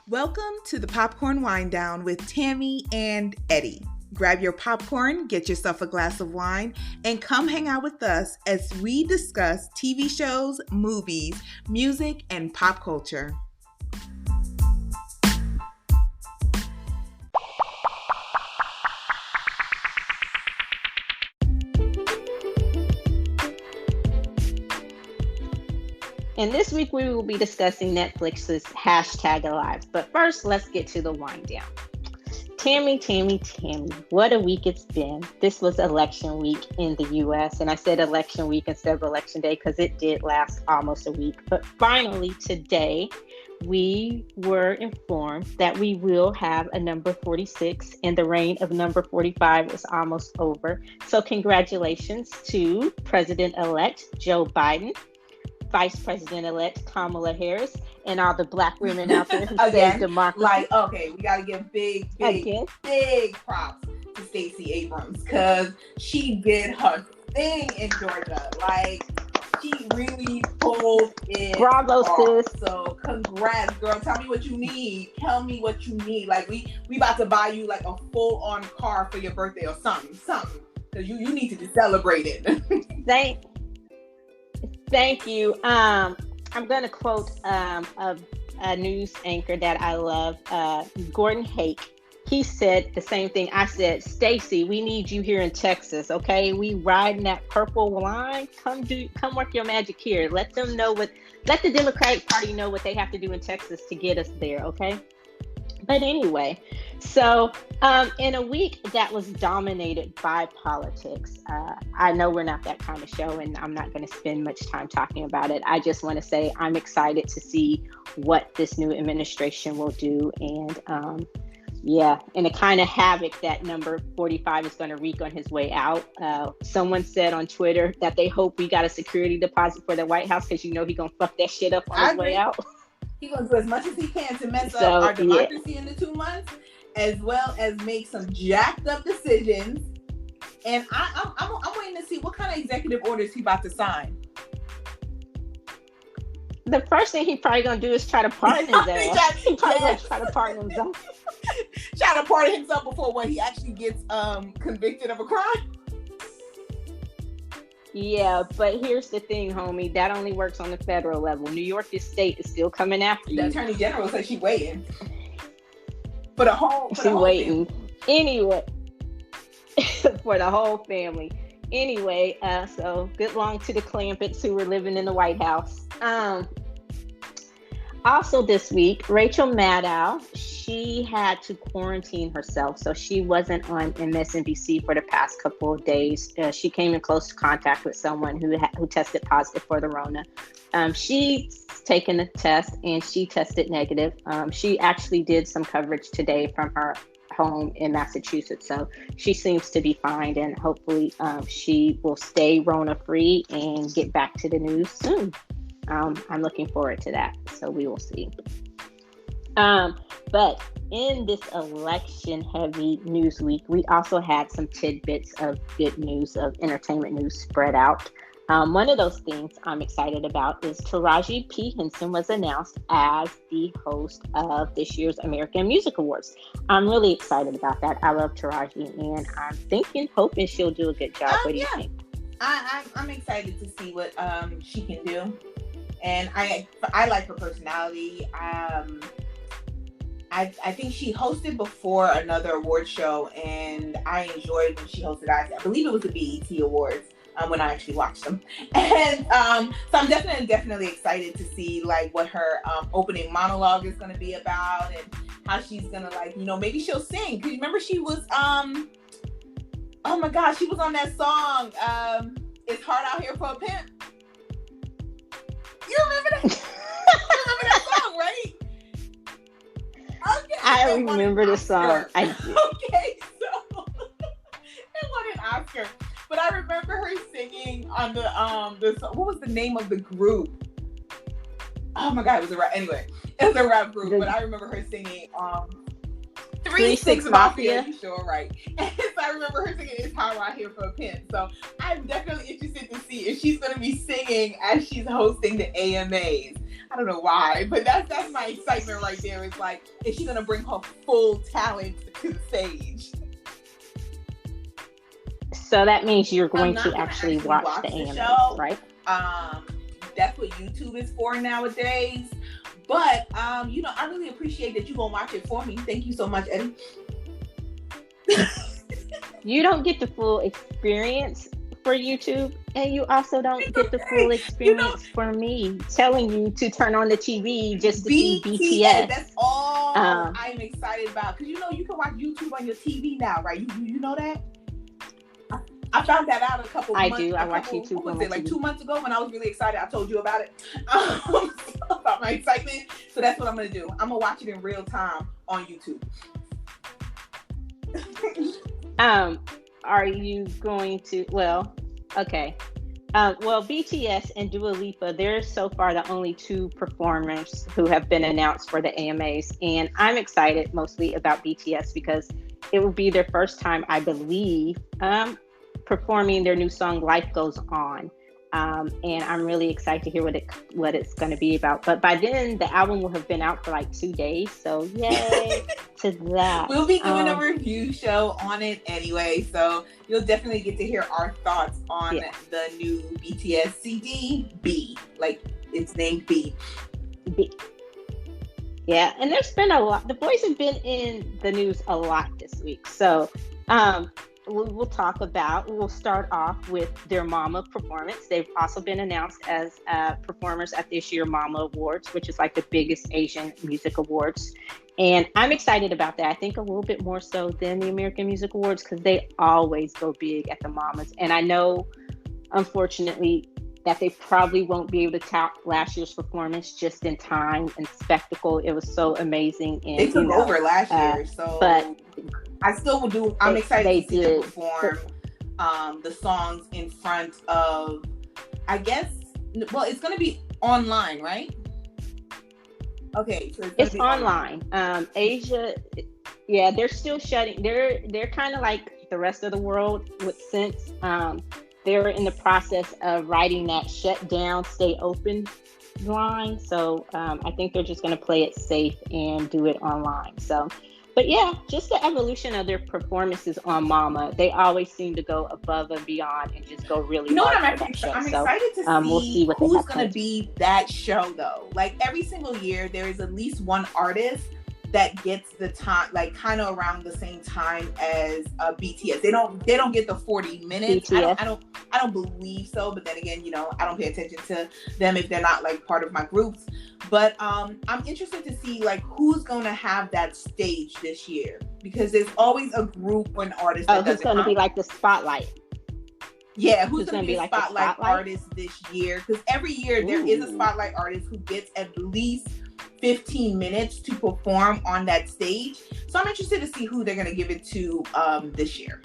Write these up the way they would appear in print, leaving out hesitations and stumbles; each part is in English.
Welcome to the Popcorn Wine Down with Tammy and Eddie. Grab your popcorn, get yourself a glass of wine, and come hang out with us as we discuss TV shows, movies, music, and pop culture. And this week we will be discussing Netflix's #Alive. But first, let's get to the wind down. Tammy, what a week it's been. This was election week in the US. And I said election week instead of election day because it did last almost a week. But finally, today, we were informed that we will have a number 46 and the reign of number 45 is almost over. So congratulations to President-elect Joe Biden, Vice President-elect Kamala Harris, and all the Black women out there who saved democracy. We got to give big props to Stacey Abrams because she did her thing in Georgia. She really pulled it Bravo, off. sis. So congrats, girl. Tell me what you need. Tell me what you need. We about to buy you a full-on car for your birthday or something. Because you need to be celebrated. Thank you. I'm going to quote a news anchor that I love, Gordon Hake. He said the same thing I said. Stacey, we need you here in Texas, okay? We riding that purple line. Come work your magic here. Let the Democratic Party know what they have to do in Texas to get us there, okay? But anyway, so in a week that was dominated by politics, I know we're not that kind of show and I'm not going to spend much time talking about it. I just want to say I'm excited to see what this new administration will do and the kind of havoc that number 45 is going to wreak on his way out. Someone said on Twitter that they hope we got a security deposit for the White House because he's going to fuck that shit up on his way out. He's going to do as much as he can to mess up our democracy in the 2 months, as well as make some jacked up decisions. And I'm waiting to see what kind of executive orders he's about to sign. The first thing he's probably going to do is try to pardon his ass. He's probably going to try to pardon himself. Try to pardon himself before he actually gets convicted of a crime. Yeah, but here's the thing, homie. That only works on the federal level. New York state is still coming after you. The Attorney General says she's waiting. For the whole family. Anyway, for the whole family. Anyway, so good luck to the Clampets who were living in the White House. Also this week, Rachel Maddow, she had to quarantine herself, so she wasn't on MSNBC for the past couple of days. She came in close contact with someone who tested positive for the Rona. She's taken a test and she tested negative. She actually did some coverage today from her home in Massachusetts, so she seems to be fine, and hopefully she will stay Rona free and get back to the news soon. I'm looking forward to that, so we will see. But in this election-heavy news week, we also had some tidbits of good news, of entertainment news spread out. One of those things I'm excited about is Taraji P. Henson was announced as the host of this year's American Music Awards. I'm really excited about that. I love Taraji, and I'm hoping she'll do a good job. What do you think? I'm excited to see what she can do. And I like her personality. I think she hosted before another award show, and I enjoyed when she hosted. I believe it was the BET Awards when I actually watched them. And so I'm definitely excited to see what her opening monologue is going to be about, and how she's going to maybe she'll sing. Because remember she was oh my gosh, she was on that song It's Hard Out Here for a Pimp. You remember that? You remember that song, right? Okay. I remember the song. I do. Okay, so it won an Oscar. But I remember her singing on the what was the name of the group? Oh my god, it was a rap. Anyway, it was a rap group, but I remember her singing 3-6 Mafia. You sure right. And so I remember her singing It's Hard Out Here for a Pimp. So I'm definitely interested to see if she's going to be singing as she's hosting the AMAs. I don't know why, but that's my excitement right there. It's like, is she gonna bring her full talent to the stage? So that means you're going to actually watch the AMAs, right? That's what YouTube is for nowadays. But you know, I really appreciate that you're gonna watch it for me. Thank you so much, Eddie. You don't get the full experience for YouTube, and you also don't get the full experience for me telling you to turn on the TV just to see BTS. That's all I'm excited about, because you know you can watch YouTube on your TV now, right? You know that? I found that out a couple months ago. I watch YouTube. What was it, like 2 months ago, when I was really excited? I told you about it, about my excitement. So that's what I'm gonna do. I'm gonna watch it in real time on YouTube. Are you going to? Well, okay. Well, BTS and Dua Lipa, they're so far the only two performers who have been announced for the AMAs, and I'm excited mostly about BTS because it will be their first time, I believe, performing their new song "Life Goes On," and I'm really excited to hear what it's going to be about. But by then, the album will have been out for like 2 days, so yay to that. We'll be doing a review show on it anyway, so you'll definitely get to hear our thoughts on the new BTS CD, B, like it's named B. Yeah, and there's been a lot. The boys have been in the news a lot this week, so we'll start off with their Mama performance. They've also been announced as performers at this year's Mama Awards, which is like the biggest Asian music awards. And I'm excited about that. I think a little bit more so than the American Music Awards, because they always go big at the Mamas. And I know, unfortunately, that they probably won't be able to top last year's performance just in time and spectacle. It was so amazing. And they took over last year, so but I still will do. I'm excited to see them perform the songs in front of, I guess, well, it's going to be online, right? Okay, so it's online. Asia, yeah, they're still shutting. They're kind of like the rest of the world since they're in the process of writing that shut down, stay open line. So I think they're just going to play it safe and do it online. So. But yeah, just the evolution of their performances on Mama. They always seem to go above and beyond and just go really. You know what I'm excited to see? We'll see who's going to be that show, though. Like every single year, there is at least one artist that gets the time, like kind of around the same time as BTS. They don't get the 40 minutes. I don't believe so. But then again, you know, I don't pay attention to them if they're not like part of my groups. But I'm interested to see like who's going to have that stage this year, because there's always a group or an artist. Who's going to be like the spotlight? Yeah, who's going to be a spotlight artist this year? Because every year there is a spotlight artist who gets at least 15 minutes to perform on that stage. So I'm interested to see who they're going to give it to this year.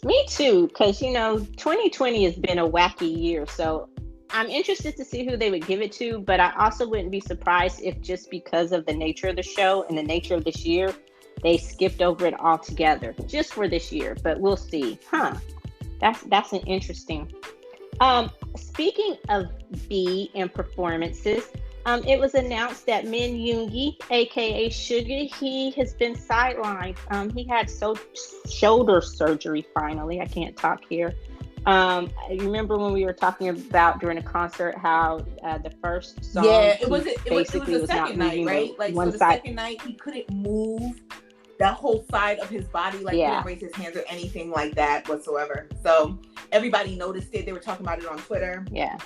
Me too, because, you know, 2020 has been a wacky year. So I'm interested to see who they would give it to. But I also wouldn't be surprised if just because of the nature of the show and the nature of this year, they skipped over it altogether just for this year. But we'll see. That's an interesting. Speaking of B and performances, it was announced that Min Yoongi, aka Suga, he has been sidelined. He had shoulder surgery finally. I can't talk here. You remember when we were talking about during a concert how the first song? Yeah, it was the second night, right? Like so the second night he couldn't move that whole side of his body, like he didn't raise his hands or anything like that whatsoever. So everybody noticed it. They were talking about it on Twitter. Yeah.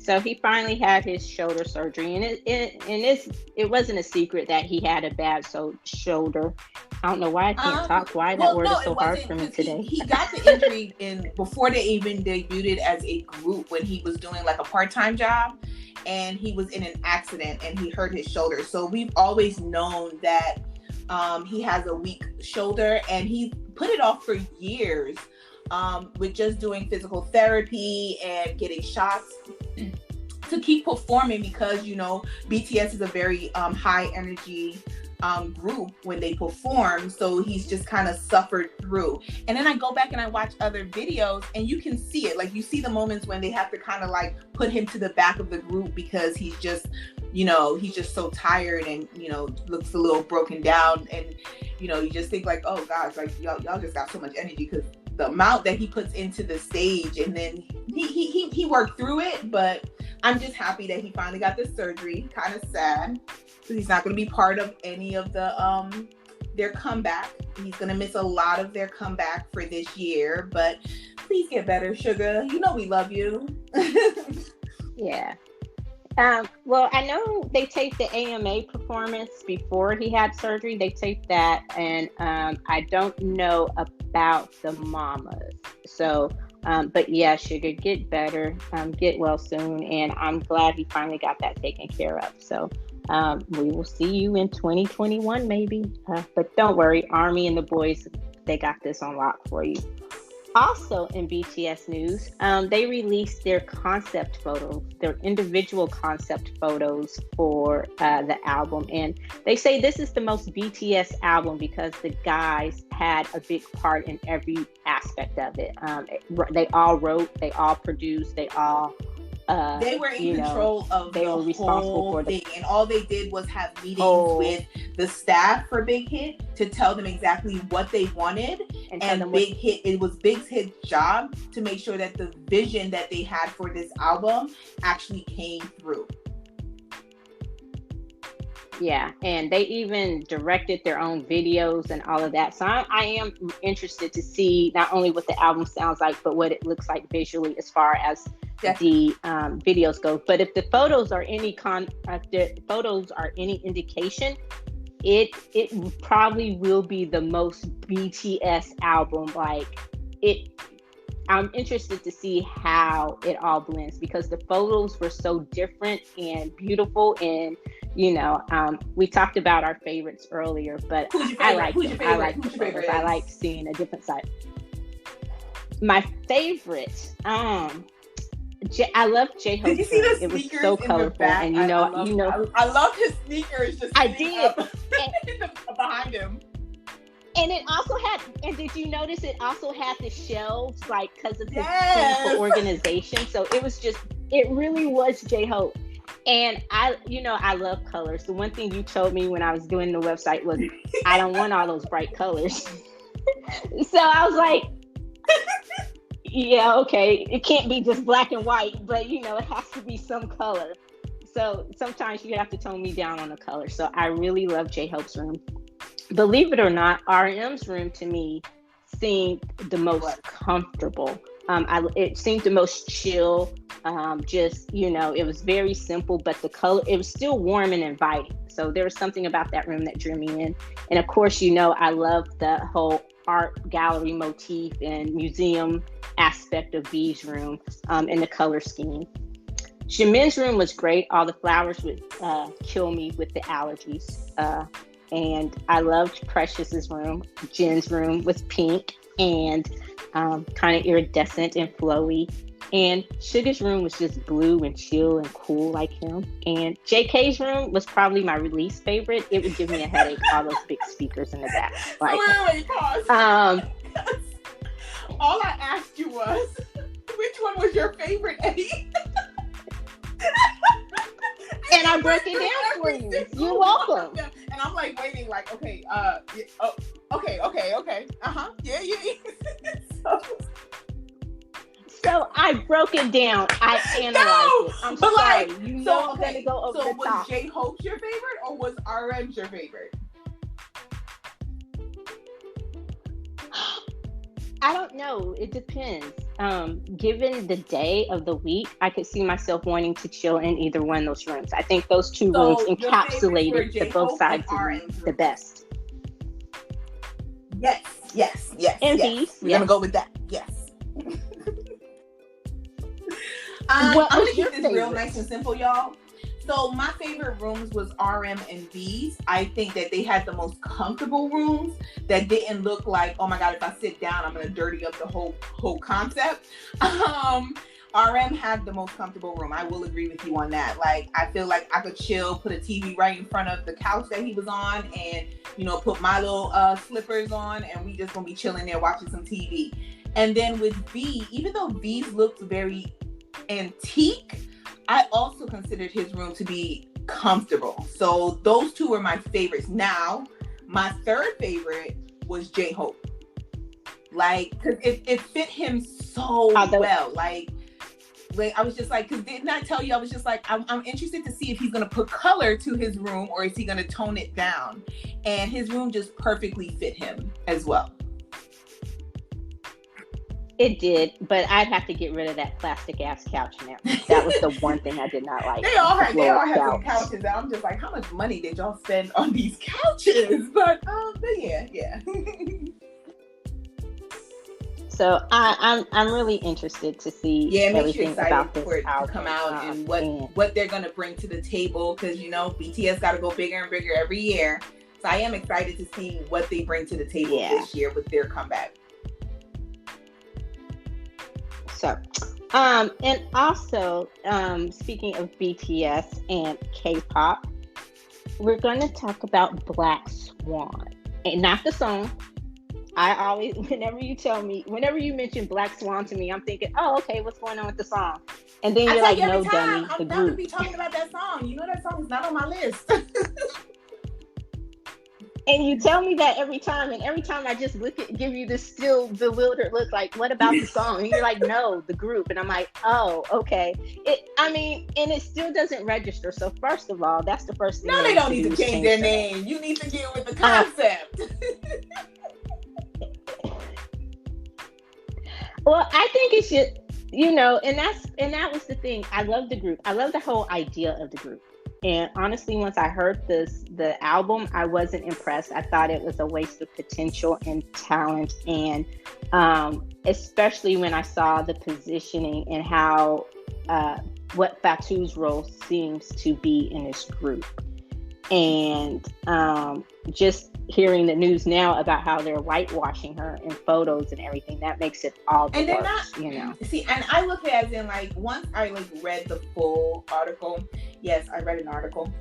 So he finally had his shoulder surgery, and it wasn't a secret that he had a bad shoulder. I don't know why I can't talk. Why that word is so hard for me today. He got the injury before they even debuted as a group, when he was doing like a part-time job, and he was in an accident and he hurt his shoulder. So we've always known that he has a weak shoulder, and he put it off for years with just doing physical therapy and getting shots to keep performing, because, you know, BTS is a very high energy group when they perform, so he's just kind of suffered through. And then I go back and I watch other videos, and you can see it. Like, you see the moments when they have to kind of like put him to the back of the group because he's just, you know, he's just so tired and, you know, looks a little broken down. And, you know, you just think like, oh gosh, like y'all just got so much energy, because the amount that he puts into the stage. And then he worked through it. But I'm just happy that he finally got this surgery. Kind of sad, because he's not going to be part of any of the their comeback. He's going to miss a lot of their comeback for this year. But please get better, Sugar. You know we love you. Yeah. Well, I know they taped the AMA performance before he had surgery. They taped that, and I don't know about the mamas. So, but yeah, Sugar, get better, get well soon, and I'm glad he finally got that taken care of. So, we will see you in 2021, maybe. But don't worry, Army and the boys, they got this on lock for you. Also in BTS news, they released their concept photos, their individual concept photos for the album. And they say this is the most BTS album because the guys had a big part in every aspect of it. They all wrote, they all produced, they all... they were in control of the whole thing, and all they did was have meetings with the staff for Big Hit to tell them exactly what they wanted. And Big Hit, it was Big Hit's job to make sure that the vision that they had for this album actually came through. Yeah, and they even directed their own videos and all of that. So I am interested to see not only what the album sounds like, but what it looks like visually as far as the videos go. But if the photos are any indication, it probably will be the most BTS album. Like it, I'm interested to see how it all blends, because the photos were so different and beautiful. And we talked about our favorites earlier, but I like photos. I like seeing a different side. My favorite, I love J-Hope. Did you see the it was sneakers so in colorful, the back? and I love his sneakers. Just I did behind him. And it also had, and did you notice it also had the shelves, like, because of his clinical organization? So it really was J-Hope. And I love colors. The one thing you told me when I was doing the website was, I don't want all those bright colors. So I was like, yeah, okay. It can't be just black and white, but it has to be some color. So sometimes you have to tone me down on the color. So I really love J-Hope's room. Believe it or not, RM's room to me seemed the most comfortable. It seemed the most chill. It was very simple, but the color, it was still warm and inviting. So there was something about that room that drew me in. And of course, I love the whole art gallery motif and museum aspect of V's room, and the color scheme. Jimin's room was great. All the flowers would kill me with the allergies. And I loved Precious's room. Jin's room was pink and kind of iridescent and flowy. And Sugar's room was just blue and chill and cool like him. And JK's room was probably my least favorite. It would give me a headache, all those big speakers in the back. Like, wait, pause. All I asked you was, which one was your favorite, Eddie? And I broke it down for you. You're welcome. And I'm like waiting, like, okay, okay. Yeah. So I broke it down. I analyzed it. I'm sorry. I'm going to go over the top. So was J-Hope your favorite, or was RM your favorite? I don't know. It depends. Given the day of the week, I could see myself wanting to chill in either one of those rooms. I think those two rooms encapsulated the both sides of me the best. Yes. And yes. We're going to go with that. Yes. I'm going to keep this real nice and simple, y'all. So my favorite rooms was RM and V's. I think that they had the most comfortable rooms that didn't look like, oh my God, if I sit down, I'm going to dirty up the whole concept. RM had the most comfortable room. I will agree with you on that. Like, I feel like I could chill, put a TV right in front of the couch that he was on, and put my little slippers on, and we just gonna be chilling there watching some TV. And then with V, even though V's looked very antique, I also considered his room to be comfortable. So those two were my favorites. Now, my third favorite was J-Hope. Like, because it fit him so well. Like, I was just like, because didn't I tell you, I was just like, I'm interested to see if he's going to put color to his room or is he going to tone it down. And his room just perfectly fit him as well. It did, but I'd have to get rid of that plastic ass couch now. That was the one thing I did not like. They all had some couches. I'm just like, how much money did y'all spend on these couches? But yeah. So I'm really interested to see it makes you everything excited about this for it to album, come out and what they're gonna bring to the table, because BTS got to go bigger and bigger every year. So I am excited to see what they bring to the table this year with their comeback. So, and also, speaking of BTS and K-pop, we're going to talk about Black Swan, and not the song. I always, whenever you mention Black Swan to me, I'm thinking, oh, okay, what's going on with the song? And then you're like, no, dummy, the group. I'm bound to be talking about that song. That song is not on my list. And you tell me that every time, and every time I just give you this still bewildered look, like, what about the song? And you're like, no, the group. And I'm like, oh, okay. And it still doesn't register. So first of all, that's the first thing. No, they don't need to change their name. You need to get with the concept. Well, I think it should, and that was the thing. I love the group. I love the whole idea of the group. And honestly, once I heard the album, I wasn't impressed. I thought it was a waste of potential and talent. And especially when I saw the positioning and how what Fatu's role seems to be in this group. And just hearing the news now about how they're whitewashing her in photos and everything, that makes it all the worse, See, and I look at it as in, like, once I read the full article. Yes, I read an article.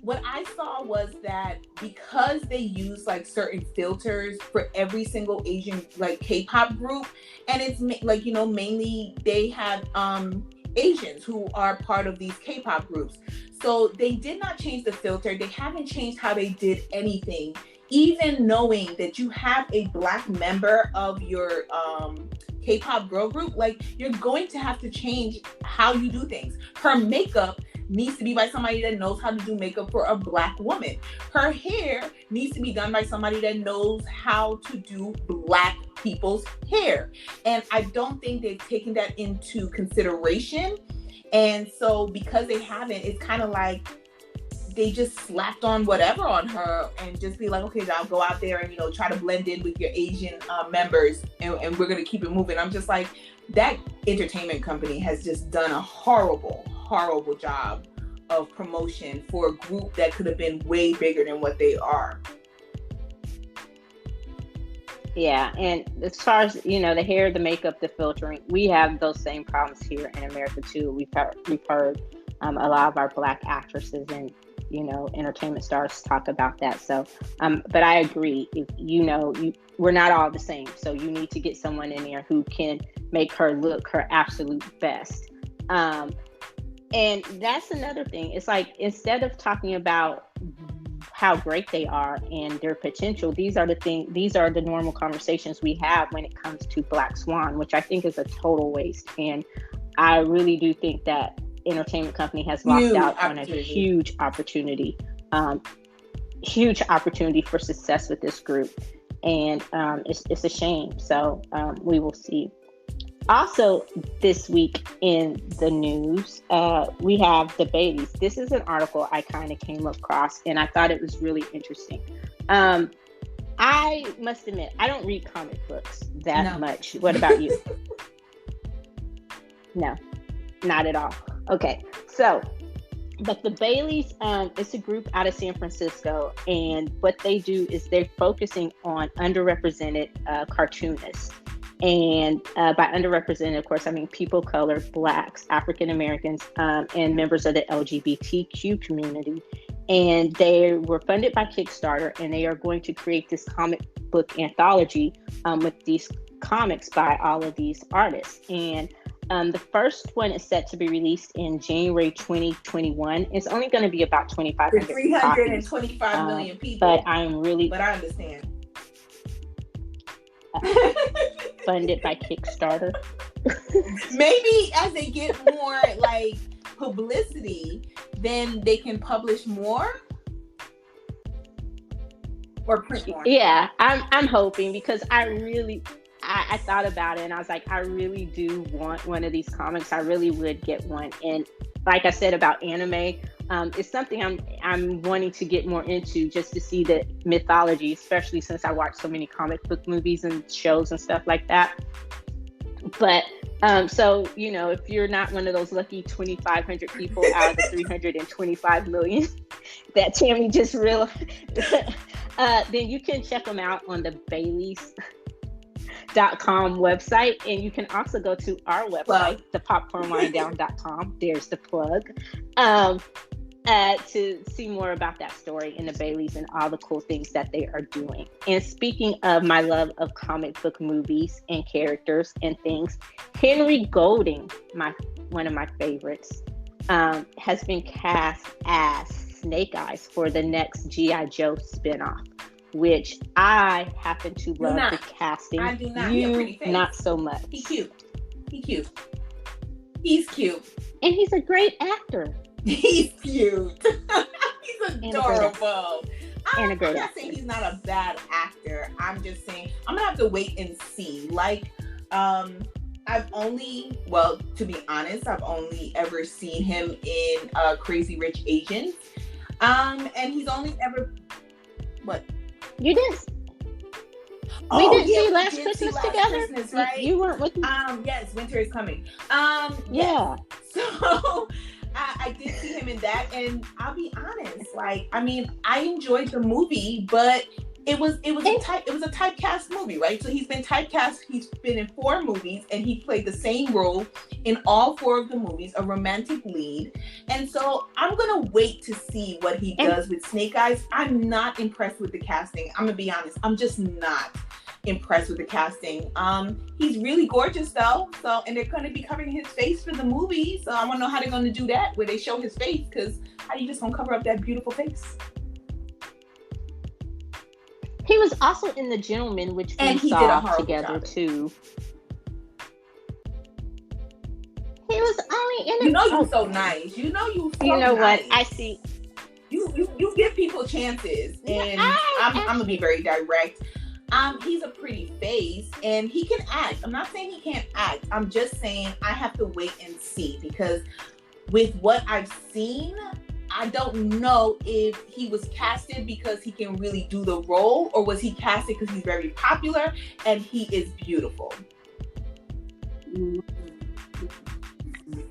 What I saw was that because they use certain filters for every single Asian K-pop group, and it's mainly they have Asians who are part of these K-pop groups. So they did not change the filter. They haven't changed how they did anything. Even knowing that you have a Black member of your K-pop girl group, you're going to have to change how you do things. Her makeup needs to be by somebody that knows how to do makeup for a Black woman. Her hair needs to be done by somebody that knows how to do Black people's hair. And I don't think they've taken that into consideration. And so because they haven't, it's kind of like they just slapped on whatever on her and just be like, okay, I'll go out there and, try to blend in with your Asian members and we're going to keep it moving. I'm just like, that entertainment company has just done a horrible, horrible job of promotion for a group that could have been way bigger than what they are. Yeah, and as far as, the hair, the makeup, the filtering, we have those same problems here in America too. We've heard a lot of our Black actresses and, entertainment stars talk about that. So, but I agree, if we're not all the same. So you need to get someone in there who can make her look her absolute best. And that's another thing. It's like, instead of talking about how great they are and their potential, these are the normal conversations we have when it comes to Black Swan, which I think is a total waste. And I really do think that entertainment company has lost out on a huge opportunity for success with this group. And it's a shame. So we will see. Also, this week in the news, we have the BAYLies. This is an article I kind of came across, and I thought it was really interesting. I must admit, I don't read comic books that much. What about you? No, not at all. Okay, so, but the BAYLies, it's a group out of San Francisco, and what they do is they're focusing on underrepresented cartoonists. And by underrepresented, of course, I mean people of color, Blacks, African Americans, and members of the LGBTQ community. And they were funded by Kickstarter, and they are going to create this comic book anthology with these comics by all of these artists. And the first one is set to be released in January 2021. It's only going to be about 2,500 copies. 325 million people. But I'm really... But I understand. Funded by Kickstarter. Maybe as they get more like publicity, then they can publish more or print more. Yeah, I'm hoping, because I thought about it and I was like, I really do want one of these comics. I really would get one. And like I said about anime, it's something I'm wanting to get more into, just to see the mythology, especially since I watch so many comic book movies and shows and stuff like that. But so, you know, if you're not one of those lucky 2,500 people out of the 325 million that Tammy just realized, then you can check them out on the BAYLies.com website, and you can also go to our website, thepopcornwinedown.com. There's the plug. To see more about that story and the BAYLies and all the cool things that they are doing. And speaking of my love of comic book movies and characters and things, Henry Golding, one of my favorites, has been cast as Snake Eyes for the next G.I. Joe spinoff, which I happen to love the casting. I do not. You not so much. He's cute. He's cute. And he's a great actor. He's cute. He's adorable. I'm not saying he's not a bad actor. I'm just saying I'm gonna have to wait and see. Like, to be honest, I've only ever seen him in Crazy Rich Asians. And he's only ever what? You didn't. We didn't see last Christmas together. Right? You weren't with me. Yes, winter is coming. Yeah. So I did see him in that, and I'll be honest, like, I mean, I enjoyed the movie, but it was a typecast movie, right? So he's been typecast. He's been in 4 movies, and he played the same role in all 4 of the movies, a romantic lead. And so I'm gonna wait to see what he does with Snake Eyes. I'm not impressed with the casting. I'm gonna be honest. I'm just not impressed with the casting. He's really gorgeous though. So, and they're going to be covering his face for the movie. So I want to know how they're going to do that, where they show his face, because how you just going to cover up that beautiful face? He was also in The Gentleman, which we saw together too. He was only in it. You know you're so nice. You know you. So you know nice. What? I see. You give people chances, and I'm gonna be very direct. He's a pretty face, and he can act. I'm not saying he can't act. I'm just saying I have to wait and see, because with what I've seen, I don't know if he was casted because he can really do the role, or was he casted because he's very popular and he is beautiful.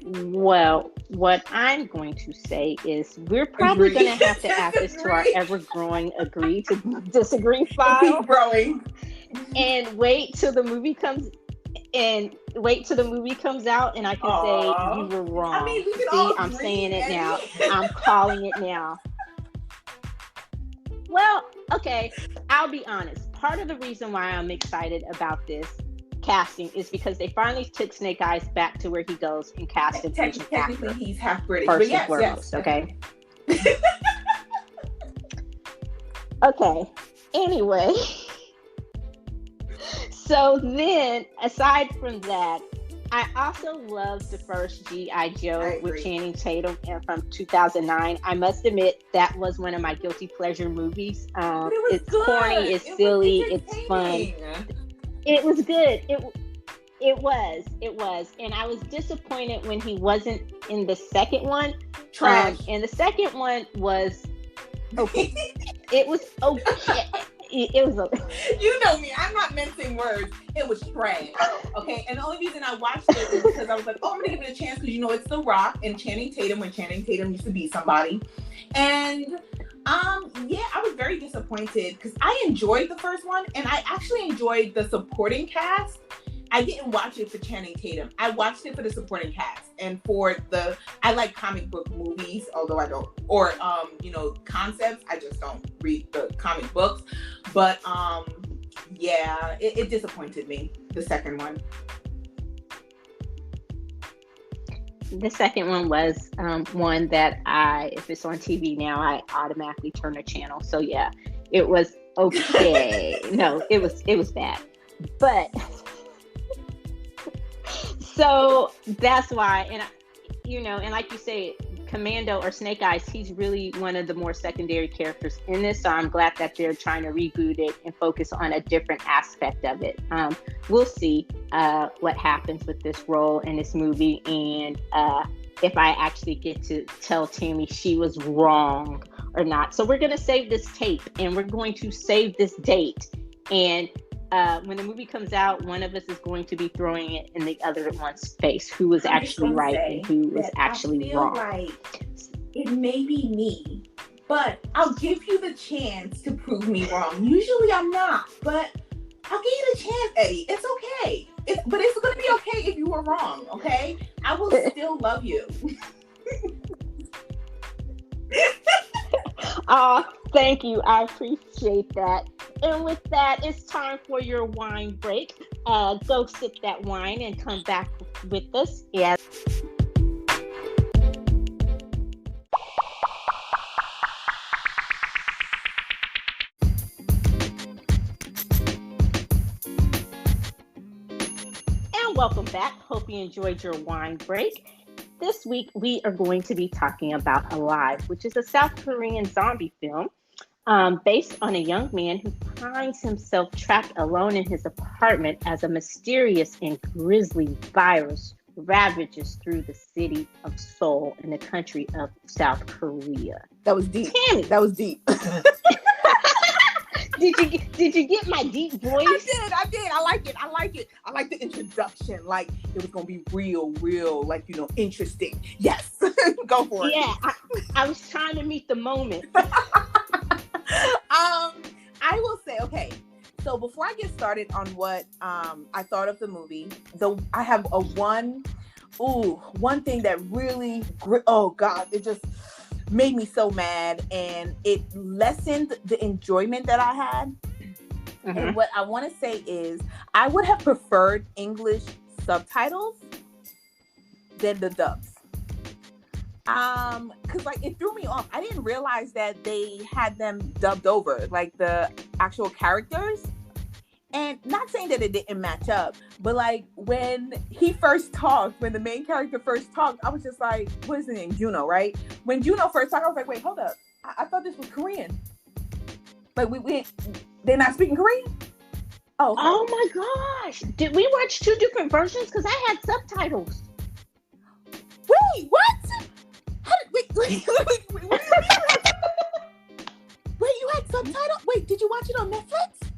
Well, what I'm going to say is we're probably going to have to add this to our ever-growing agree to disagree file. Growing. And wait till the movie comes out, and I can say you were wrong. I mean, we can all I'm saying it now. I'm calling it now. Well, okay, I'll be honest. Part of the reason why I'm excited about this casting is because they finally took Snake Eyes back to where he goes and cast him. Technically, he's half British. First but and foremost, okay? Okay. Anyway. So then, aside from that, I also loved the first G.I. Joe with Channing Tatum and from 2009. I must admit, that was one of my guilty pleasure movies. It's good. Corny, it's silly, it's fun. It was good. It was. And I was disappointed when he wasn't in the second one. Trash. And the second one was okay. It was okay. It was okay. You know me, I'm not mincing words. It was trash. Okay. And the only reason I watched it is because I was like, oh, I'm gonna give it a chance, because you know it's The Rock and Channing Tatum when Channing Tatum used to be somebody. And I was very disappointed because I enjoyed the first one, and I actually enjoyed the supporting cast. I didn't watch it for Channing Tatum. I watched it for the supporting cast and for I like comic book movies, although I don't, or concepts. I just don't read the comic books. But yeah, it disappointed me. The second one. The second one was one that if it's on TV now, I automatically turn the channel. So yeah, it was okay. No, it was bad. But so that's why, and and like you say, Commando or Snake Eyes, he's really one of the more secondary characters in this. So I'm glad that they're trying to reboot it and focus on a different aspect of it. We'll see what happens with this role in this movie, and if I actually get to tell Tammy she was wrong or not. So we're going to save this tape, and we're going to save this date. And when the movie comes out, one of us is going to be throwing it in the other one's face, who was actually right and who was actually wrong. Like it may be me, but I'll give you the chance to prove me wrong. Usually I'm not, but I'll give you the chance, Eddie. It's okay. But it's going to be okay if you were wrong, okay? I will still love you. Oh, thank you. I appreciate that. And with that, it's time for your wine break. Go sip that wine and come back with us. Yeah. And welcome back. Hope you enjoyed your wine break. This week, we are going to be talking about Alive, which is a South Korean zombie film based on a young man who finds himself trapped alone in his apartment as a mysterious and grisly virus ravages through the city of Seoul in the country of South Korea. That was deep. Tammy. That was deep. Did you get my deep voice? I did. I like it. I like the introduction. Like it was gonna be real, like interesting. Yes. Go for it. Yeah, I was trying to meet the moment. I will say, okay. So before I get started on what I thought of the movie, I have one thing that really, oh God, it just made me so mad, and it lessened the enjoyment that I had. Mm-hmm. And what I want to say is I would have preferred English subtitles than the dubs. Because like it threw me off. I didn't realize that they had them dubbed over, like the actual characters. And not saying that it didn't match up, but like when the main character first talked, I was just like, what is his name? Juno, right? When Juno first talked, I was like, wait, hold up. I thought this was Korean. Like they're not speaking Korean? Oh, okay. Oh my gosh. Did we watch two different versions? Because I had subtitles. Wait, what? Wait, what do you mean? Wait, you had subtitles? Wait, did you watch it on Netflix?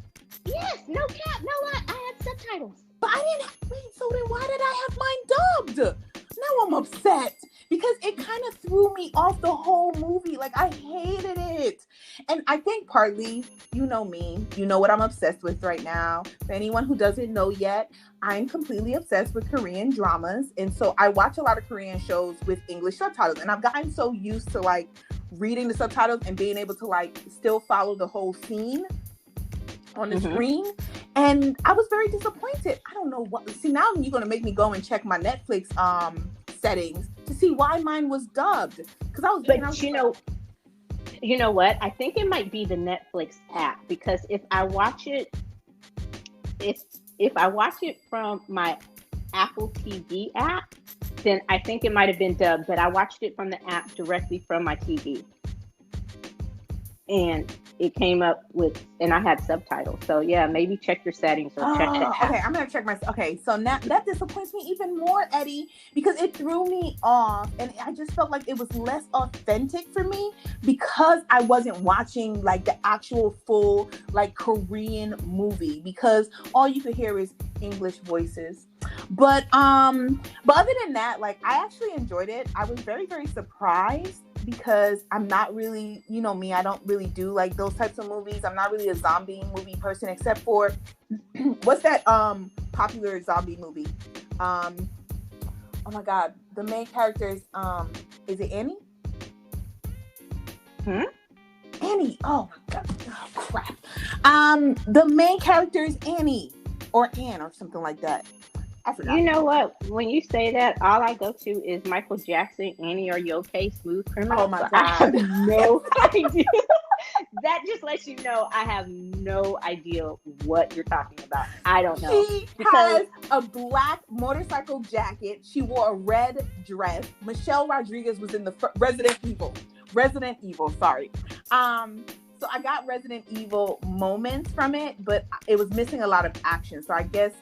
Yes, no cap, no lie. I had subtitles. But I didn't. Wait, so then why did I have mine dubbed? Now I'm upset because it kind of threw me off the whole movie. Like I hated it. And I think partly, you know me, you know what I'm obsessed with right now. For anyone who doesn't know yet, I'm completely obsessed with Korean dramas. And so I watch a lot of Korean shows with English subtitles. And I've gotten so used to like reading the subtitles and being able to like still follow the whole scene on the screen. And I was very disappointed. I don't know what. See, now you're going to make me go and check my Netflix settings to see why mine was dubbed. Because I was. But you know what? I think it might be the Netflix app, because if I watch it from my Apple TV app, then I think it might have been dubbed. But I watched it from the app directly from my TV, and it came up with, and I had subtitles. So yeah, maybe check your settings or check the app. Okay, I'm gonna check okay, so now that disappoints me even more, Eddie, because it threw me off, and I just felt like it was less authentic for me because I wasn't watching like the actual full like Korean movie, because all you could hear is English voices. But other than that, like I actually enjoyed it. I was very, very surprised because I'm not really, you know me, I don't really do like those types of movies. I'm not really a zombie movie person, except for what's that popular zombie movie? Um, oh my god, the main character is it Annie? Hmm? Annie. Oh my god. Oh crap. The main character is Annie or Anne or something like that. I You forgot. know what? When you say that, all I go to is Michael Jackson, Annie, Are You Okay? Smooth Oh Criminal. my So I god. have no idea. That just lets you know I have no idea what you're talking about. I don't know. She Because has a black motorcycle jacket. She wore a red dress. Michelle Rodriguez was in the Resident Evil. Resident Evil, sorry. So I got Resident Evil moments from it, but it was missing a lot of action. So I guess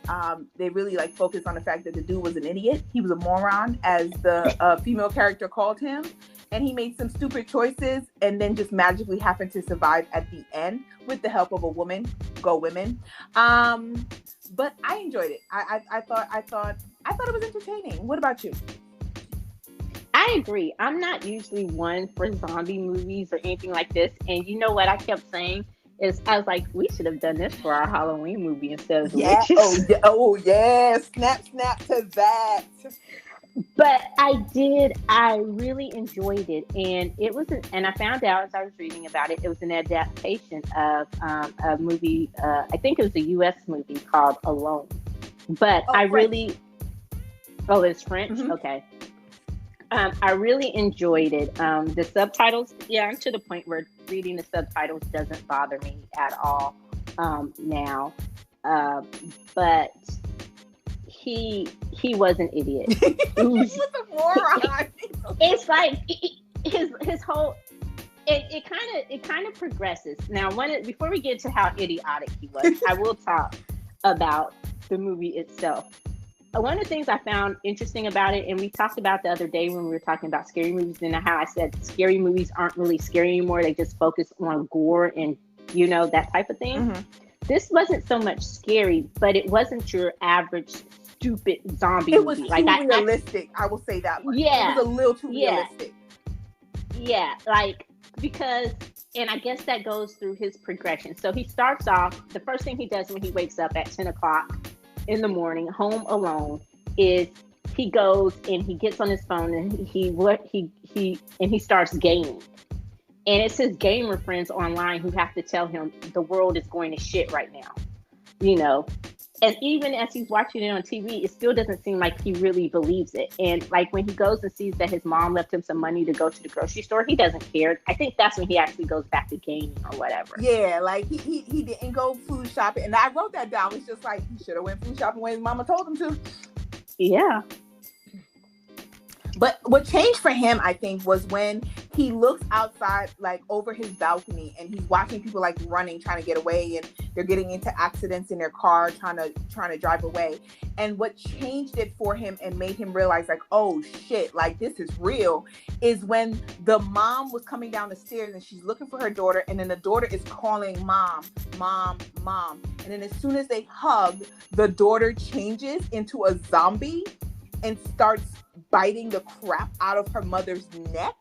they really like focused on the fact that the dude was an idiot. He was a moron, as the female character called him. And he made some stupid choices and then just magically happened to survive at the end with the help of a woman. Go women. But I enjoyed it. I thought it was entertaining. What about you? I agree. I'm not usually one for zombie movies or anything like this. And you know what I kept saying is I was like, we should have done this for our Halloween movie instead of the Yeah. Oh witches. yeah. Oh yeah. Snap, snap to that. But I did. I really enjoyed it, and it was. And I found out as I was reading about it, it was an adaptation of a movie. I think it was a U.S. movie called Alone. But Oh, I French. really. Oh, it's French. Mm-hmm. Okay. I really enjoyed it. The subtitles. Yeah, I'm to the point where reading the subtitles doesn't bother me at all now. Uh, but he was an idiot. He was a moron. It's like his whole it kind of progresses. Now, before we get to how idiotic he was, I will talk about the movie itself. One of the things I found interesting about it, and we talked about the other day when we were talking about scary movies, and how I said scary movies aren't really scary anymore. They just focus on gore and that type of thing. Mm-hmm. This wasn't so much scary, but it wasn't your average stupid zombie It was movie. too realistic. I will say that much. Yeah, It was a little too yeah, realistic. yeah. Like, because, and I guess that goes through his progression. So he starts off. The first thing he does when he wakes up at 10 o'clock in the morning, home alone, is he goes and he gets on his phone and he starts gaming. And it's his gamer friends online who have to tell him the world is going to shit right now. And even as he's watching it on TV, it still doesn't seem like he really believes it. And like when he goes and sees that his mom left him some money to go to the grocery store, he doesn't care. I think that's when he actually goes back to gaming or whatever. Yeah, like he didn't go food shopping, and I wrote that down. It's just like he should have went food shopping when his mama told him to. Yeah. But what changed for him, I think, was when he looks outside, like over his balcony, and he's watching people like running, trying to get away, and they're getting into accidents in their car, trying to drive away. And what changed it for him and made him realize, like, oh shit, like this is real, is when the mom was coming down the stairs and she's looking for her daughter, and then the daughter is calling mom, mom, mom, and then as soon as they hug, the daughter changes into a zombie and starts biting the crap out of her mother's neck.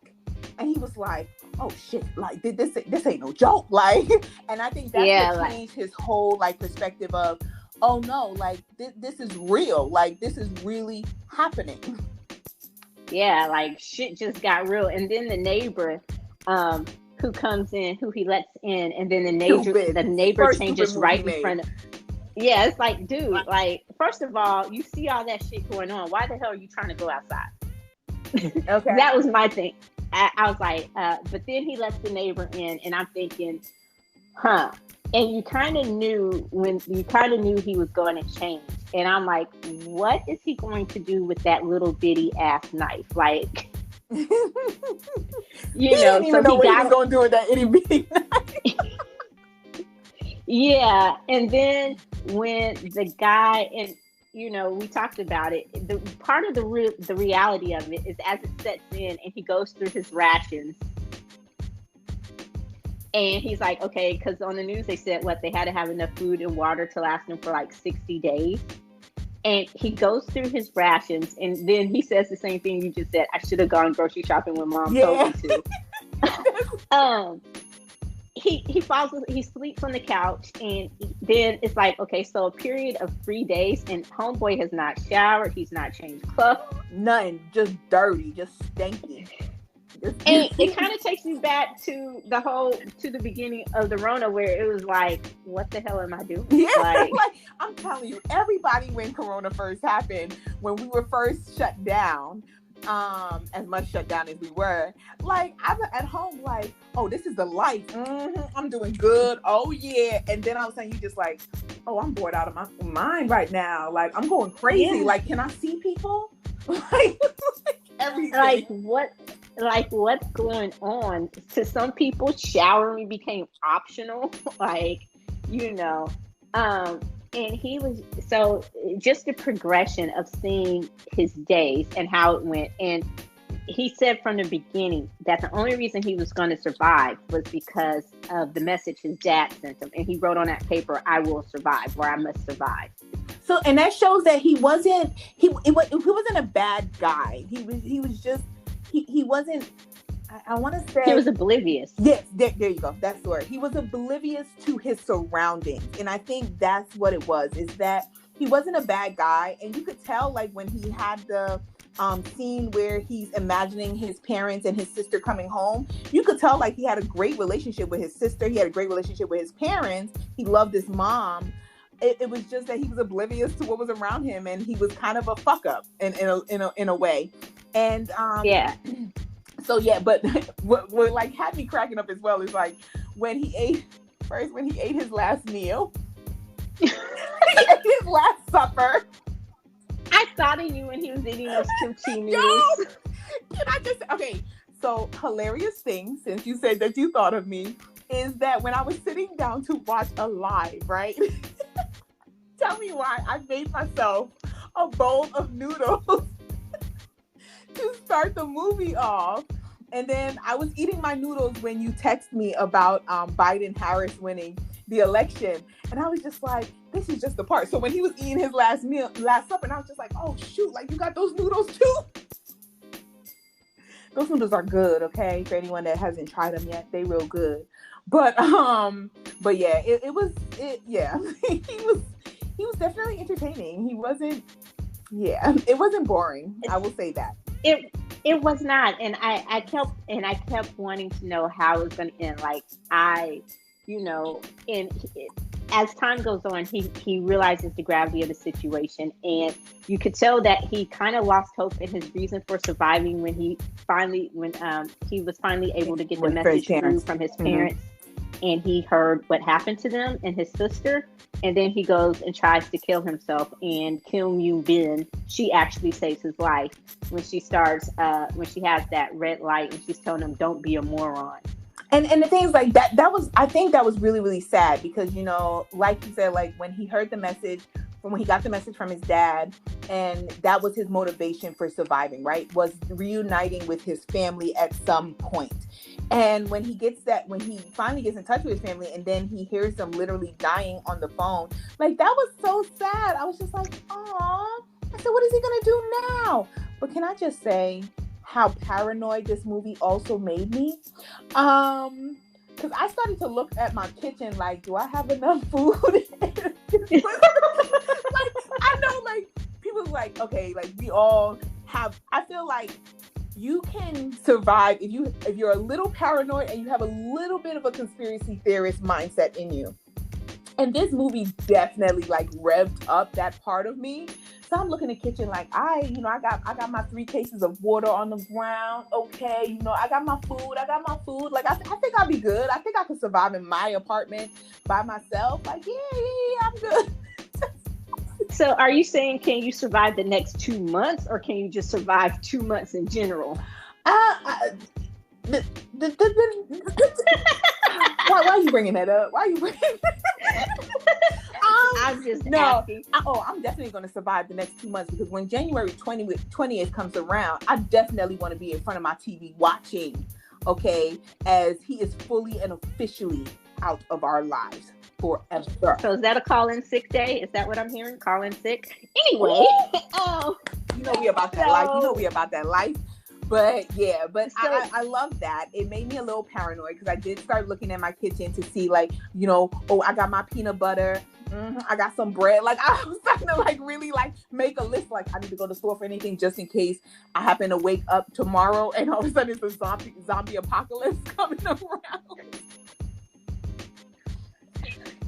And he was like, oh shit, like this ain't no joke, like. And I think that's what changed his whole like perspective of, oh no, like this is real, like this is really happening. Yeah, like shit just got real. And then the neighbor who comes in, who he lets in, and then the neighbor First changes right in front of. Yeah, it's like, dude, like, first of all, you see all that shit going on. Why the hell are you trying to go outside? Okay. That was my thing. I was like, but then he lets the neighbor in, and I'm thinking, huh. And you kind of knew he was going to change. And I'm like, what is he going to do with that little bitty ass knife? Like, he didn't even know what he was going to do with that itty bitty knife. Yeah, and then when the guy, and we talked about it, the part of the reality of it is as it sets in and he goes through his rations and he's like, okay, because on the news they said they had to have enough food and water to last them for like 60 days. And he goes through his rations, and then he says the same thing you just said. I should have gone grocery shopping when mom told me to. um, he sleeps on the couch, and then it's like, okay, so a period of 3 days, and homeboy has not showered, he's not changed clothes, nothing, just dirty, just stinky. And it kind of takes me back to the beginning of the Rona, where it was like, what the hell am I doing? Yeah, like I'm telling you, everybody, when Corona first happened, when we were first shut down, as much shut down as we were, like I'm at home like, oh, this is the life. I'm doing good. Oh yeah. And then all of a sudden you just like, oh, I'm bored out of my mind right now. Like I'm going crazy. Yeah. Like, can I see people? Like everything. What's going on? To some people, showering became optional. And he was, so just the progression of seeing his days and how it went. And he said from the beginning that the only reason he was going to survive was because of the message his dad sent him. And he wrote on that paper, I will survive, or I must survive. So, and that shows that he wasn't a bad guy. He wasn't, I want to say... He was oblivious. Yes, there you go. That's the word. He was oblivious to his surroundings. And I think that's what it was, is that he wasn't a bad guy. And you could tell, like, when he had the scene where he's imagining his parents and his sister coming home, you could tell, like, he had a great relationship with his sister. He had a great relationship with his parents. He loved his mom. It was just that he was oblivious to what was around him. And he was kind of a fuck up in a way. And... yeah. So yeah, but what like had me cracking up as well is like when he ate his last meal, he ate his last supper. I thought of you when he was eating those kimchi noodles. Can I just so hilarious thing, since you said that you thought of me, is that when I was sitting down to watch a live, right? Tell me why I made myself a bowl of noodles to start the movie off. And then I was eating my noodles when you text me about Biden-Harris winning the election. And I was just like, this is just the part. So when he was eating his last supper, and I was just like, oh shoot, like you got those noodles too? Those noodles are good, okay? For anyone that hasn't tried them yet, they real good. But yeah, it was he was definitely entertaining. He wasn't, it wasn't boring. I will say that. It was not, and I kept wanting to know how it was going to end. Like as time goes on, he realizes the gravity of the situation, and you could tell that he kind of lost hope in his reason for surviving when he was finally able to get the message through from his parents, and he heard what happened to them and his sister. And then he goes and tries to kill himself. And Kim Yoo-bin, she actually saves his life when she has that red light and she's telling him, don't be a moron. And the things like that, I think that was really, really sad because, like you said, like when he heard the message, when he got the message from his dad, and that was his motivation for surviving, right? Was reuniting with his family at some point. And when he finally gets in touch with his family, and then he hears them literally dying on the phone, like that was so sad. I was just like, aw. I said, what is he gonna do now? But can I just say how paranoid this movie also made me? Because I started to look at my kitchen like, do I have enough food? Like, I know, like, people like, okay, like we all have, I feel like you can survive if you're a little paranoid and you have a little bit of a conspiracy theorist mindset in you. And this movie definitely like revved up that part of me. So I'm looking at the kitchen like I got my 3 cases of water on the ground. Okay, I got my food. Like I think I'll be good. I think I can survive in my apartment by myself. Like yeah, I'm good. So are you saying, can you survive the next 2 months, or can you just survive 2 months in general? Why are you bringing that up? I'm just asking. I'm definitely going to survive the next 2 months, because when January 20th comes around, I definitely want to be in front of my TV watching, okay, as he is fully and officially out of our lives. forever. So is that a call-in sick day? Is that what I'm hearing? Call-in sick? Anyway. You know we about that life. You know we about that life. But yeah, but So, I love that. It made me a little paranoid because I did start looking at my kitchen to see like, you know, oh, I got my peanut butter. I got some bread. Like I was starting to like really like make a list. Like I need to go to the store for anything just in case I happen to wake up tomorrow and all of a sudden it's a zombie apocalypse coming around.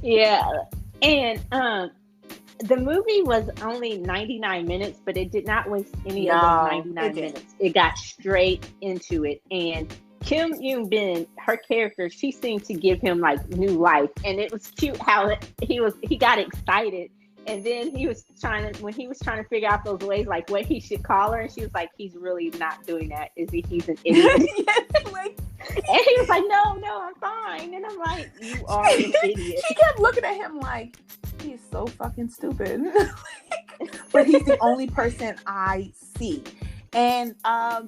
yeah. And the movie was only 99 minutes, but it did not waste any of those 99 minutes. It got straight into it. And Kim Yoo-bin, her character, she seemed to give him like new life. And it was cute how he got excited. And then when he was trying to figure out those ways, like what he should call her, and she was like, he's really not doing that. He's an idiot. And he was like, no, I'm fine. And I'm like, you are an idiot. She kept looking at him like, he's so fucking stupid. But he's the only person I see. And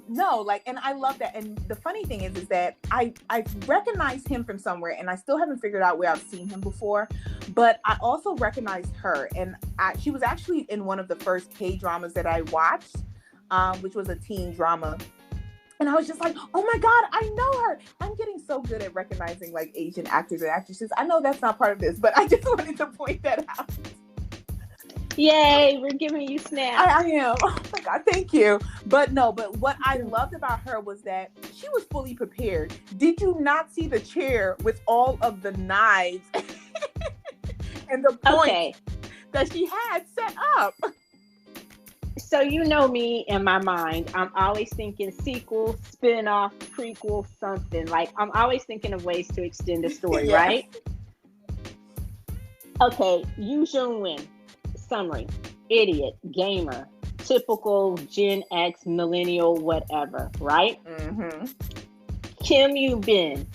no, like, and I love that. And the funny thing is that I recognize him from somewhere, and I still haven't figured out where I've seen him before. But I also recognized her, and she was actually in one of the first K-dramas that I watched, which was a teen drama. And I was just like, oh my God, I know her. I'm getting so good at recognizing like Asian actors and actresses. I know that's not part of this, but I just wanted to point that out. Yay, we're giving you snaps. I am. Oh my God, thank you. But what I loved about her was that she was fully prepared. Did you not see the chair with all of the knives and the points that she had set up? So you know me in my mind, I'm always thinking sequel, spin-off, prequel, something. Like I'm always thinking of ways to extend the story, yes. Right? Okay, Joon-Won, summary, idiot, gamer, typical Gen X, millennial, whatever, right? Mm-hmm. Kim Yoo-bin,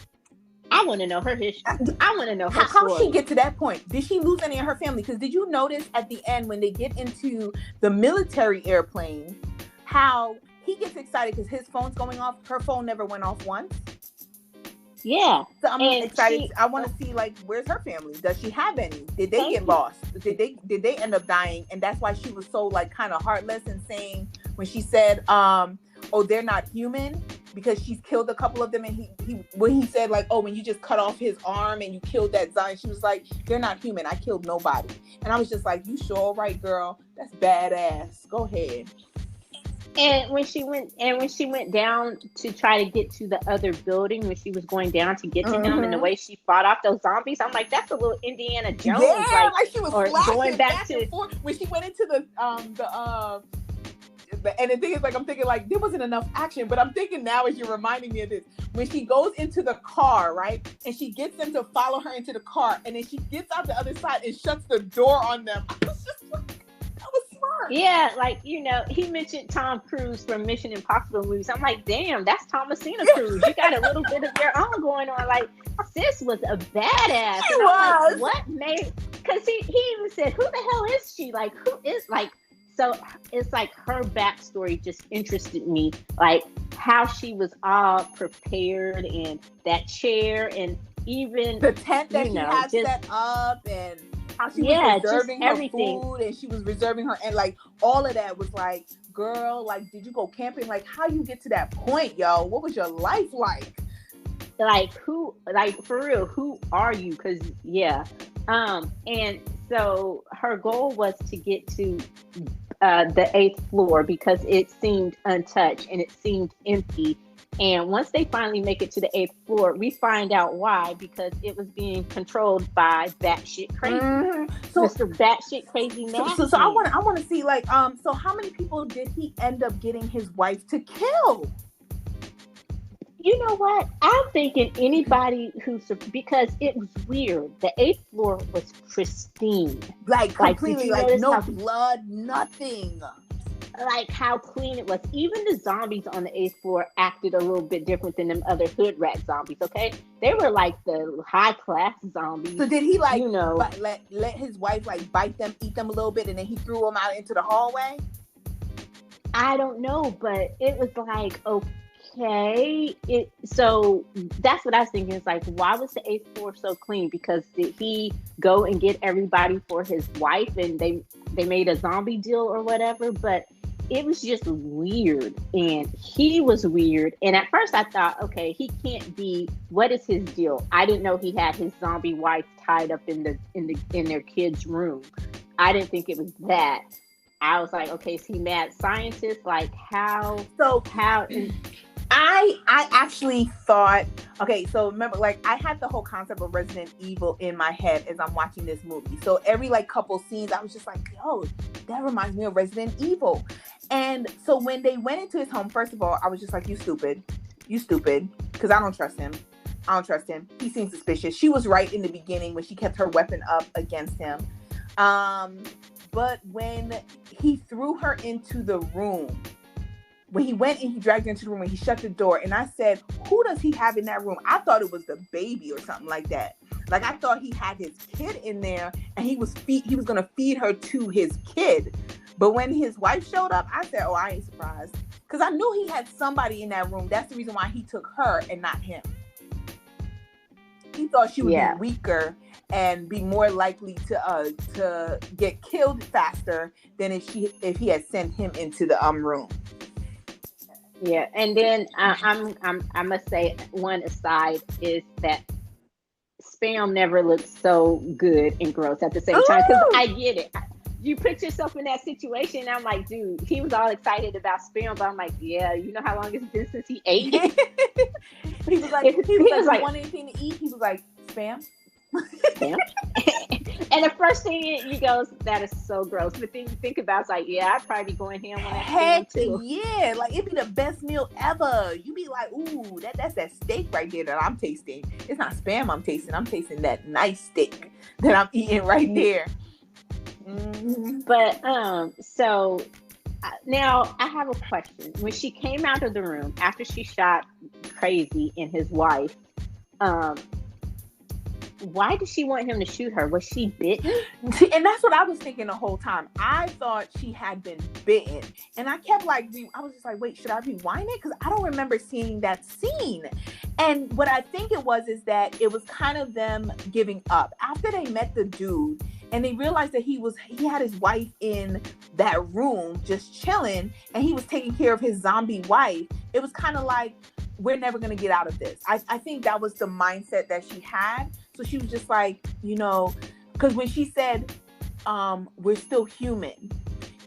I want to know her history. I want to know her story. How did she get to that point? Did she lose any of her family? Because did you notice at the end when they get into the military airplane, how he gets excited because his phone's going off? Her phone never went off once. Yeah. So I'm excited. I want to see like where's her family? Does she have any? Did they get lost? Did they end up dying? And that's why she was so like kind of heartless and saying when she said, "Oh, they're not human." Because she's killed a couple of them, and when he said like, oh, when you just cut off his arm and you killed that Zion, she was like, they're not human. I killed nobody. And I was just like, you sure right, girl? That's badass. Go ahead. And when she went down to try to get to the other building, when she was going down to get to him, and the way she fought off those zombies, I'm like, that's a little Indiana Jones. Yeah, like she was going back to when she went into and the thing is, like, I'm thinking, like, there wasn't enough action, but I'm thinking now as you're reminding me of this, when she goes into the car, right, and she gets them to follow her into the car, and then she gets out the other side and shuts the door on them. I was just like, that was smart. Yeah, like, you know, he mentioned Tom Cruise from Mission Impossible movies. I'm like, damn, that's Thomasina Cruise. You got a little bit of your own going on. Like, sis was a badass. She was. Like, what made, because he even said, who the hell is she? Like, who is, like, so it's like her backstory just interested me, like how she was all prepared, and that chair, and even the tent that she had set up, and how she was reserving her food, and she was reserving her, and like all of that was like, girl, like, did you go camping? Like, how you get to that point, yo? What was your life like? Like, who, like, for real, who are you? Because and so her goal was to get to the 8th floor because it seemed untouched and it seemed empty. And once they finally make it to the 8th floor, we find out why, because it was being controlled by batshit crazy. So Mr. Batshit crazy man. So I want to see, like, so how many people did he end up getting his wife to kill? You know what? I'm thinking anybody because it was weird. The 8th floor was pristine. Like completely, like no blood, nothing. Like how clean it was. Even the zombies on the 8th floor acted a little bit different than them other hood rat zombies, okay? They were like the high class zombies. So did he like, let his wife like bite them, eat them a little bit, and then he threw them out into the hallway? I don't know, but it was like, okay. So that's what I was thinking. It's like, why was the eighth floor so clean? Because did he go and get everybody for his wife, and they made a zombie deal or whatever? But it was just weird, and he was weird. And at first, I thought, okay, he can't be. What is his deal? I didn't know he had his zombie wife tied up in their kid's room. I didn't think it was that. I was like, okay, is he mad scientist? Like how? So How? I actually thought, okay, so remember, like, I had the whole concept of Resident Evil in my head as I'm watching this movie. So every like couple scenes, I was just like, yo, that reminds me of Resident Evil. And so when they went into his home, first of all, I was just like, you stupid, because I don't trust him. He seems suspicious. She was right in the beginning when she kept her weapon up against him. But when he threw her into the room, when he went and he dragged her into the room and he shut the door, and I said, who does he have in that room? I thought it was the baby or something like that. Like, I thought he had his kid in there and he was going to feed her to his kid. But when his wife showed up, I said, oh, I ain't surprised. Because I knew he had somebody in that room. That's the reason why he took her and not him. He thought she would be weaker and be more likely to get killed faster than if he had sent him into the room. Yeah, and then I must say one aside is that spam never looks so good and gross at the same time, because I get it. You put yourself in that situation, and I'm like, dude, he was all excited about spam, but I'm like, yeah, you know how long it's been since he ate it? He was like, you want anything to eat? He was like, spam. Spam. And the first thing you go, that is so gross. But then you think about, it's like, yeah, I'd probably be going ham on that spam too. Yeah, like it'd be the best meal ever. You be like, ooh, that's that steak right there that I'm tasting. It's not spam I'm tasting. I'm tasting that nice steak that I'm eating right there. Mm-hmm. But so now I have a question. When she came out of the room after she shot Crazy and his wife, why did she want him to shoot her? Was she bitten? And that's what I was thinking the whole time. I thought she had been bitten. And I kept like, I was just like, wait, should I rewind it? Because I don't remember seeing that scene. And what I think it was is that it was kind of them giving up. After they met the dude and they realized that he had his wife in that room just chilling and he was taking care of his zombie wife, it was kind of like, we're never going to get out of this. I think that was the mindset that she had. So she was just like, because when she said, we're still human,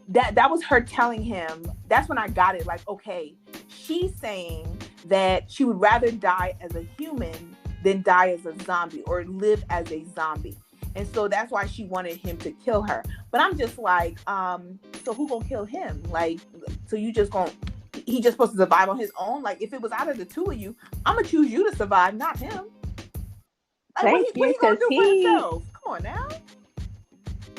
that was her telling him, that's when I got it. Like, okay, she's saying that she would rather die as a human than die as a zombie or live as a zombie. And so that's why she wanted him to kill her. But I'm just like, so who gonna kill him? Like, so he just supposed to survive on his own? Like, if it was out of the two of you, I'm gonna choose you to survive, not him. Like, what he gonna do for himself? Come on now.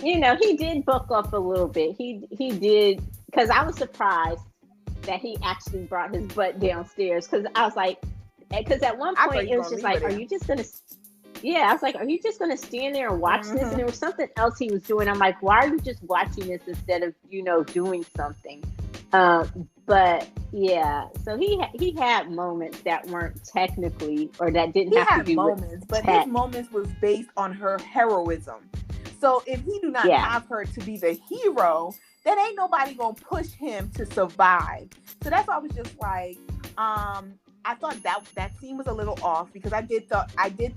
He did buck up a little bit. He did, because I was surprised that he actually brought his butt downstairs. Because I was like, because at one point it was just like, are you just gonna? Yeah, I was like, are you just gonna stand there and watch this? And there was something else he was doing. I'm like, why are you just watching this instead of doing something? But yeah, so he had moments that weren't technically, or that didn't have to do moments, but his moments was based on her heroism. So if he do not have her to be the hero, then ain't nobody gonna push him to survive. So that's why I was just like, I thought that scene was a little off, because I did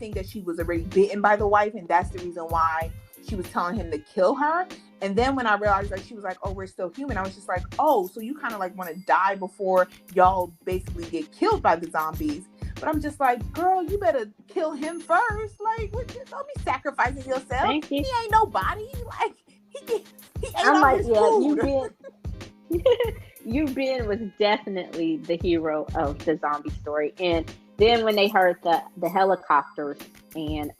think that she was already bitten by the wife, and that's the reason why she was telling him to kill her. And then when I realized, like, she was like, oh, we're still human, I was just like, oh, so you kind of like want to die before y'all basically get killed by the zombies. But I'm just like, girl, you better kill him first. Like, don't be sacrificing yourself. Thank you. He ain't nobody. Like, he ate I'm all like, his food. Yoo-Bin was definitely the hero of the zombie story. And then when they heard the helicopters, and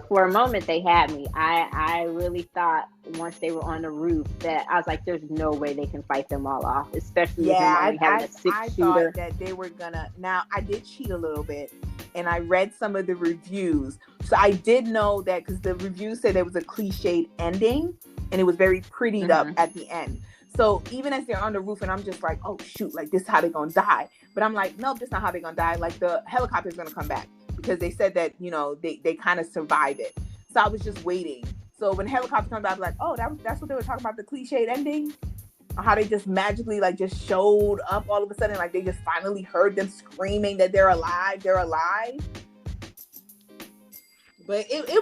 for a moment they had me. I really thought once they were on the roof that I was like, there's no way they can fight them all off, especially with them only having a six-shooter. Thought that they were gonna. Now, I did cheat a little bit, and I read some of the reviews, so I did know that, because the reviews said there was a cliched ending and it was very prettied up at the end. So even as they're on the roof, and I'm just like, oh shoot, like this is how they're gonna die. But I'm like, nope, this is not how they're gonna die. Like the helicopter's gonna come back because they said that, you know, they kind of survive it. So I was just waiting. So when the helicopter comes back, I'm like, oh, that's what they were talking about, the cliched ending. How they just magically like just showed up all of a sudden, like they just finally heard them screaming that they're alive, they're alive. But it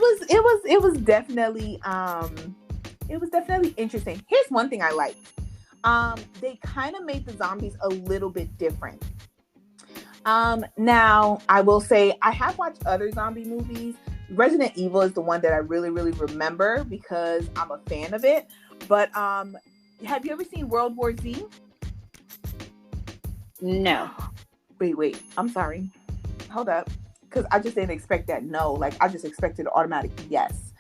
was definitely interesting. Here's one thing I liked. They kind of made the zombies a little bit different. Now I will say I have watched other zombie movies. Resident Evil is the one that I really, really remember because I'm a fan of it. But have you ever seen World War Z? No. Wait. I'm sorry. Hold up. Because I just didn't expect that no. Like, I just expected an automatic yes.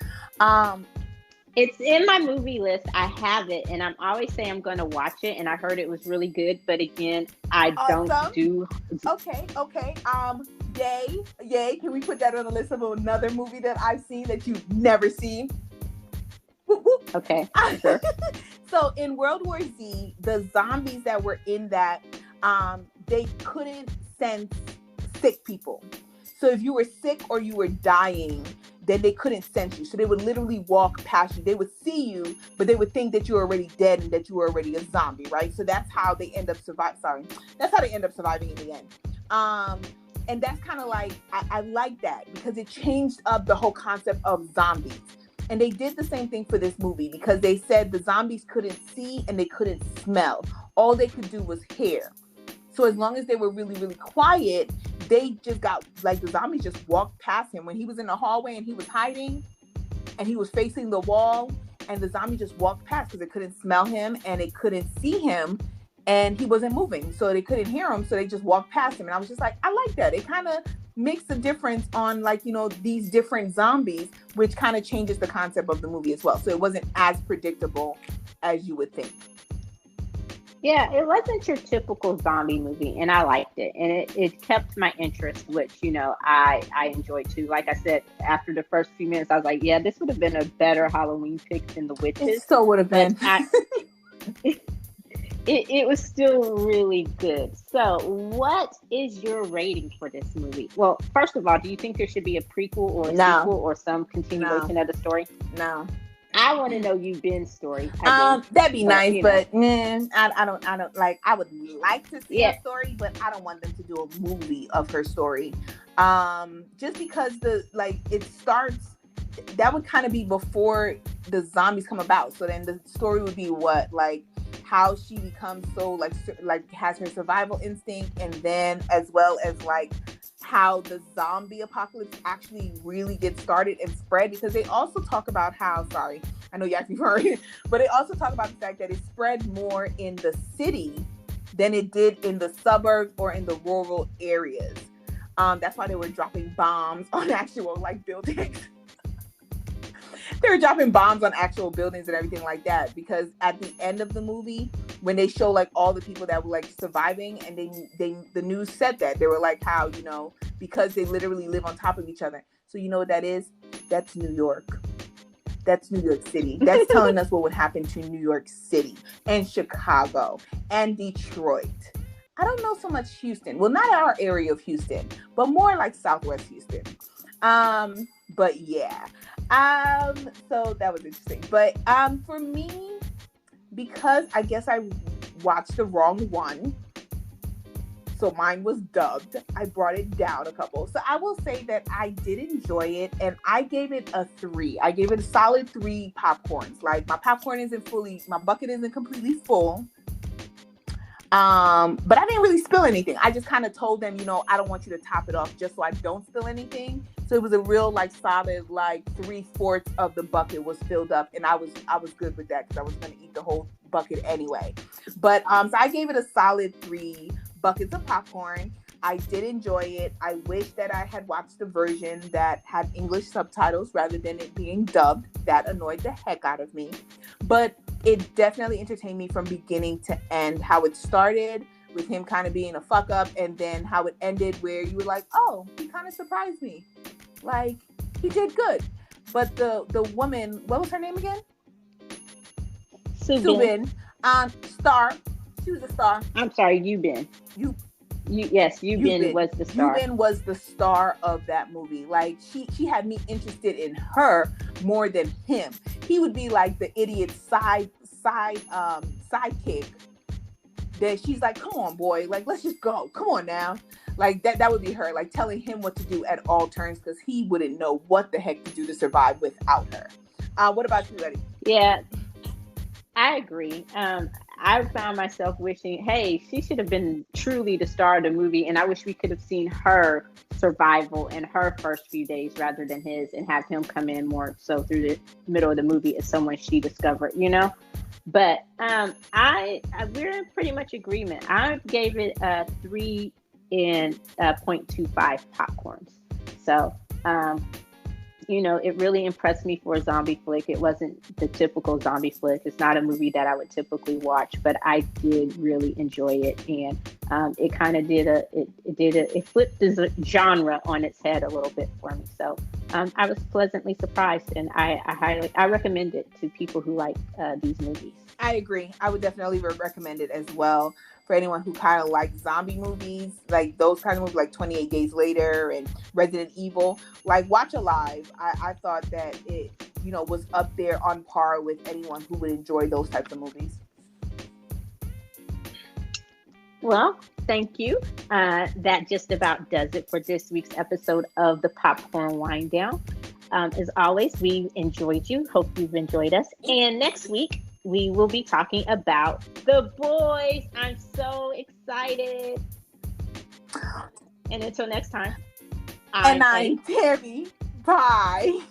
It's in my movie list. I have it, and I'm always saying I'm going to watch it, and I heard it was really good. But again, I don't do... Okay. Yay. Can we put that on the list of another movie that I've seen that you've never seen? Whoop, whoop. Okay, sure. So in World War Z, the zombies that were in that, they couldn't sense sick people. So if you were sick or you were dying, then they couldn't sense you. So they would literally walk past you. They would see you, but they would think that you were already dead and that you were already a zombie, right? So that's how they end up surviving. That's how they end up surviving in the end. And that's kind of like, I like that because it changed up the whole concept of zombies. And they did the same thing for this movie because they said the zombies couldn't see and they couldn't smell. All they could do was hear. So as long as they were really, really quiet, they just got, like, the zombies just walked past him. When he was in the hallway and he was hiding and he was facing the wall, and the zombie just walked past because they couldn't smell him and they couldn't see him and he wasn't moving. So they couldn't hear him. So they just walked past him. And I was just like, I like that. It kind of makes a difference on, like, you know, these different zombies, which kind of changes the concept of the movie as well. So it wasn't as predictable as you would think. Yeah, it wasn't your typical zombie movie, and I liked it. And it kept my interest, which, you know, I enjoyed too. Like I said, after the first few minutes, I was like, yeah, this would have been a better Halloween pick than The Witches. It still would have been. It was still really good. So what is your rating for this movie? Well, first of all, do you think there should be a prequel or a sequel or some continuation of the story? No. I want to know Yoo-Bin's story. That'd be nice, but I don't like. I would like to see her story, but I don't want them to do a movie of her story. Just because it starts. That would kind of be before the zombies come about. So then the story would be what, like, how she becomes so like has her survival instinct, and then as well as like how the zombie apocalypse actually really gets started and spread, because they also talk about how, sorry, I know you actually heard it, but they also talk about the fact that it spread more in the city than it did in the suburbs or in the rural areas. That's why they were dropping bombs on actual like buildings. They were dropping bombs on actual buildings and everything like that, because at the end of the movie, when they show like all the people that were like surviving, and the news said that they were like, how, you know, because they literally live on top of each other. So you know what that is? That's New York. That's New York City. That's telling us what would happen to New York City and Chicago and Detroit. I don't know so much Houston. Well, not our area of Houston, but more like Southwest Houston. But yeah. So that was interesting. But for me, because I guess I watched the wrong one, so mine was dubbed, I brought it down a couple. So I will say that I did enjoy it, and I gave it a 3. I gave it a solid 3 popcorns. Like, my popcorn my bucket isn't completely full. But I didn't really spill anything. I just kind of told them, you know, I don't want you to top it off just so I don't spill anything. So it was a real like solid like 3/4 of the bucket was filled up, and I was good with that because I was going to eat the whole bucket anyway. But so I gave it a solid 3 buckets of popcorn. I did enjoy it. I wish that I had watched the version that had English subtitles rather than it being dubbed. That annoyed the heck out of me. But it definitely entertained me from beginning to end. How it started with him kind of being a fuck up, and then how it ended where you were like, oh, he kind of surprised me. Like, he did good. But the woman, what was her name again? Soo-Bin. Star. She was a star. I'm sorry, Yoo-Bin. You Yes, Yoo-Bin was the star. Yoo-Bin was the star of that movie. Like she had me interested in her more than him. He would be like the idiot sidekick that she's like, come on, boy, like let's just go. Come on now. Like that would be her, like telling him what to do at all turns because he wouldn't know what the heck to do to survive without her. What about you, Eddie? Yeah, I agree. I found myself wishing, hey, she should have been truly the star of the movie, and I wish we could have seen her survival in her first few days rather than his, and have him come in more so through the middle of the movie as someone she discovered, you know. But we're in pretty much agreement. I gave it a 3.25 popcorns. So you know, it really impressed me for a zombie flick. It wasn't the typical zombie flick. It's not a movie that I would typically watch, but I did really enjoy it, and it kind of it flipped the genre on its head a little bit for me. So I was pleasantly surprised, and I recommend it to people who like these movies. I agree. I would definitely recommend it as well for anyone who kind of likes zombie movies, like those kind of movies, like 28 Days Later and Resident Evil. Like Watch Alive, I thought that it, you know, was up there on par with anyone who would enjoy those types of movies. Well, thank you. That just about does it for this week's episode of the Popcorn Wind Down. As always, we enjoyed you. Hope you've enjoyed us. And next week, we will be talking about The Boys. I'm so excited. And until next time, I'm Tammy. Bye.